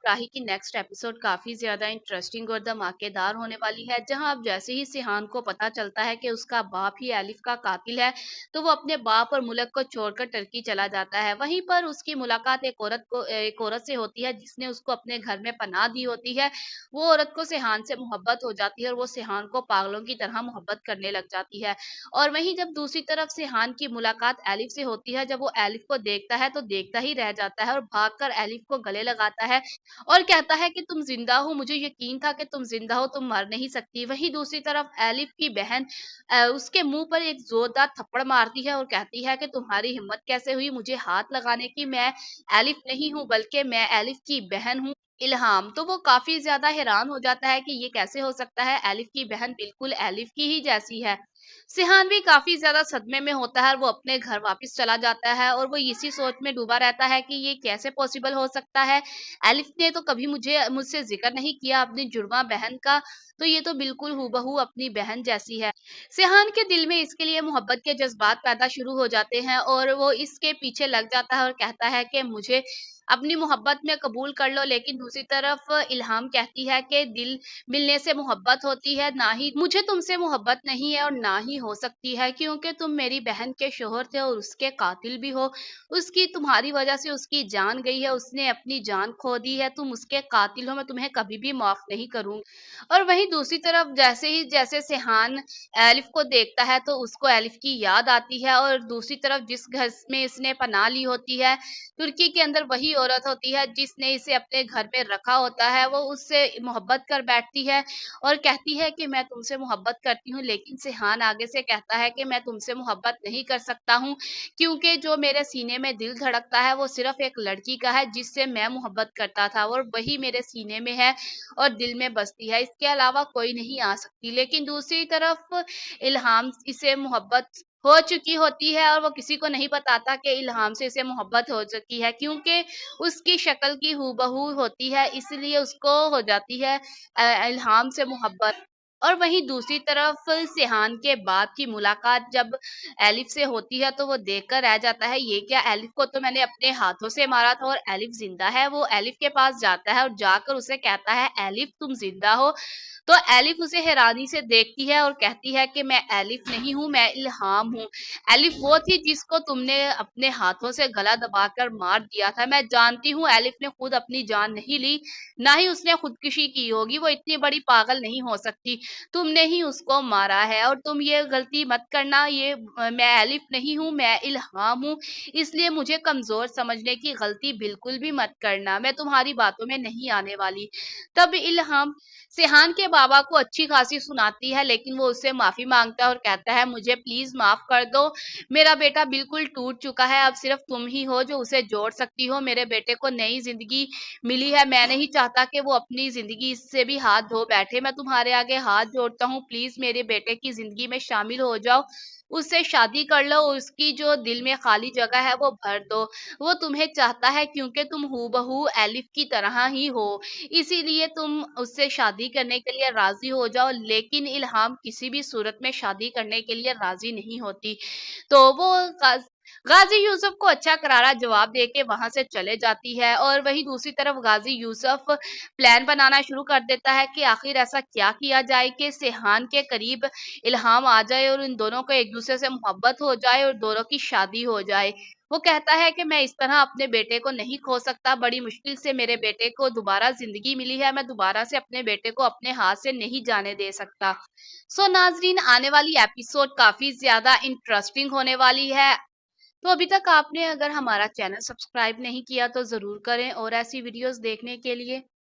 राही की next episode काफी ज्यादा इंटरेस्टिंग और धमाकेदार होने वाली है, जहां अब जैसे ही सिहान को पता चलता है कि उसका बाप ही एलिफ का कातिल है, तो वो अपने बाप और मुल्क को छोड़कर टर्की चला जाता है। वहीं पर उसकी मुलाकात एक औरत से होती है जिसने उसको अपने घर में पनाह दी होती है। वो औरत को सिहान से मोहब्बत हो जाती है और वो सिहान को पागलों की तरह मोहब्बत करने लग जाती है। और वहीं जब दूसरी तरफ सिहान की मुलाकात एलिफ से होती है, जब वो एलिफ को देखता है तो देखता ही रह जाता है और भागकर एलिफ को गले लगाता है और कहता है कि तुम जिंदा हो, मुझे यकीन था कि तुम जिंदा हो, तुम मर नहीं सकती। वहीं दूसरी तरफ एलिफ की बहन उसके मुंह पर एक जोरदार थप्पड़ मारती है और कहती है कि तुम्हारी हिम्मत कैसे हुई मुझे हाथ लगाने की, मैं एलिफ नहीं हूँ बल्कि मैं एलिफ की बहन हूँ इल्हाम। तो वो काफी ज्यादा हैरान हो जाता है कि ये कैसे हो सकता है, एलिफ की बहन बिल्कुल एलिफ की ही जैसी है। सिहान भी काफी ज्यादा सदमे में होता है और वो अपने घर वापस चला जाता है और वो इसी सोच में डूबा रहता है कि ये कैसे पॉसिबल हो सकता है। एलिफ ने तो कभी मुझसे जिक्र नहीं किया अपनी जुड़वा बहन का, तो ये तो बिल्कुल हूबहू अपनी बहन जैसी है। सिहान के दिल में इसके लिए मोहब्बत के जज्बात पैदा शुरू हो जाते हैं और वो इसके पीछे लग जाता है और कहता है कि मुझे अपनी मोहब्बत में कबूल कर लो। लेकिन दूसरी तरफ इल्हाम कहती है कि दिल मिलने से मोहब्बत होती है, ना ही मुझे तुमसे मोहब्बत नहीं है और ना ही हो सकती है, क्योंकि तुम मेरी बहन के शोहर थे और उसके कातिल भी हो। उसकी तुम्हारी वजह से उसकी जान गई है, उसने अपनी जान खो दी है, तुम उसके कातिल हो, मैं तुम्हें कभी भी माफ नहीं करूंगी। और वहीं दूसरी तरफ जैसे सिहान एलिफ को देखता है तो उसको एलिफ की याद आती है और दूसरी तरफ जिस घर में इसने पनाह ली होती है तुर्की के अंदर, वही औरत होती है जिसने इसे अपने घर में रखा होता है, वो उससे मोहब्बत कर बैठती है और कहती है कि मैं तुमसे मोहब्बत करती हूँ। लेकिन सिहान आगे से कहता है कि मैं तुमसे मोहब्बत नहीं कर सकता हूँ, क्योंकि जो मेरे सीने में दिल धड़कता है वो सिर्फ एक लड़की का है जिससे मैं मोहब्बत करता था और वही मेरे सीने में है और दिल में बसती है, इसके अलावा कोई नहीं आ सकती। लेकिन दूसरी तरफ इल्हाम इसे मोहब्बत हो चुकी होती है और वो किसी को नहीं बताता कि इल्हाम से इसे मोहब्बत हो चुकी है, क्योंकि उसकी शक्ल की हूबहू होती है, इसलिए उसको हो जाती है इल्हाम से मोहब्बत। और वहीं दूसरी तरफ सिहान के बाप की मुलाकात जब एलिफ से होती है तो वो देखकर रह जाता है, ये क्या, एलिफ को तो मैंने अपने हाथों से मारा था और एलिफ जिंदा है। वो एलिफ के पास जाता है और जाकर उसे कहता है एलिफ तुम जिंदा हो। तो एलिफ उसे हैरानी से देखती है और कहती है कि मैं एलिफ नहीं हूँ, मैं इल्हाम हूँ। एलिफ वो थी जिसको तुमने अपने हाथों से गला दबाकर मार दिया था। मैं जानती हूँ एलिफ ने खुद अपनी जान नहीं ली, ना ही उसने खुदकुशी की होगी, वो इतनी बड़ी पागल नहीं हो सकती। तुमने ही उसको मारा है और तुम ये गलती मत करना, ये मैं एलिफ नहीं हूँ, मैं इल्हाम हूँ, इसलिए मुझे कमजोर समझने की गलती बिल्कुल भी मत करना, मैं तुम्हारी बातों में नहीं आने वाली। तब इल्हाम सिहान के बाबा को अच्छी खासी सुनाती है, लेकिन वो उससे माफी मांगता है और कहता है मुझे प्लीज माफ कर दो, मेरा बेटा बिल्कुल टूट चुका है, अब सिर्फ तुम ही हो जो उसे जोड़ सकती हो, मेरे बेटे को नई जिंदगी मिली है, मैं नहीं चाहता कि वो अपनी जिंदगी इससे भी हाथ धो बैठे, मैं तुम्हारे आगे हाथ जोड़ता हूँ, प्लीज मेरे बेटे की जिंदगी में शामिल हो जाओ, उससे शादी कर लो, उसकी जो दिल में खाली जगह है वो भर दो, वो तुम्हें चाहता है क्योंकि तुम हूबहू एलिफ की तरह ही हो, इसीलिए तुम उससे शादी करने के लिए राजी हो जाओ। लेकिन इल्हाम किसी भी सूरत में शादी करने के लिए राजी नहीं होती, तो वो गाजी यूसुफ को अच्छा करारा जवाब देके वहां से चले जाती है। और वहीं दूसरी तरफ गाजी यूसुफ प्लान बनाना शुरू कर देता है कि आखिर ऐसा क्या किया जाए कि सिहान के करीब इल्हाम आ जाए और इन दोनों को एक दूसरे से मोहब्बत हो जाए और दोनों की शादी हो जाए। वो कहता है कि मैं इस तरह अपने बेटे को नहीं खो सकता, बड़ी मुश्किल से मेरे बेटे को दोबारा जिंदगी मिली है, मैं दोबारा से अपने बेटे को अपने हाथ से नहीं जाने दे सकता। सो नाजरीन, आने वाली एपिसोड काफी ज्यादा इंटरेस्टिंग होने वाली है। तो अभी तक आपने अगर हमारा चैनल सब्सक्राइब नहीं किया तो जरूर करें और ऐसी वीडियोस देखने के लिए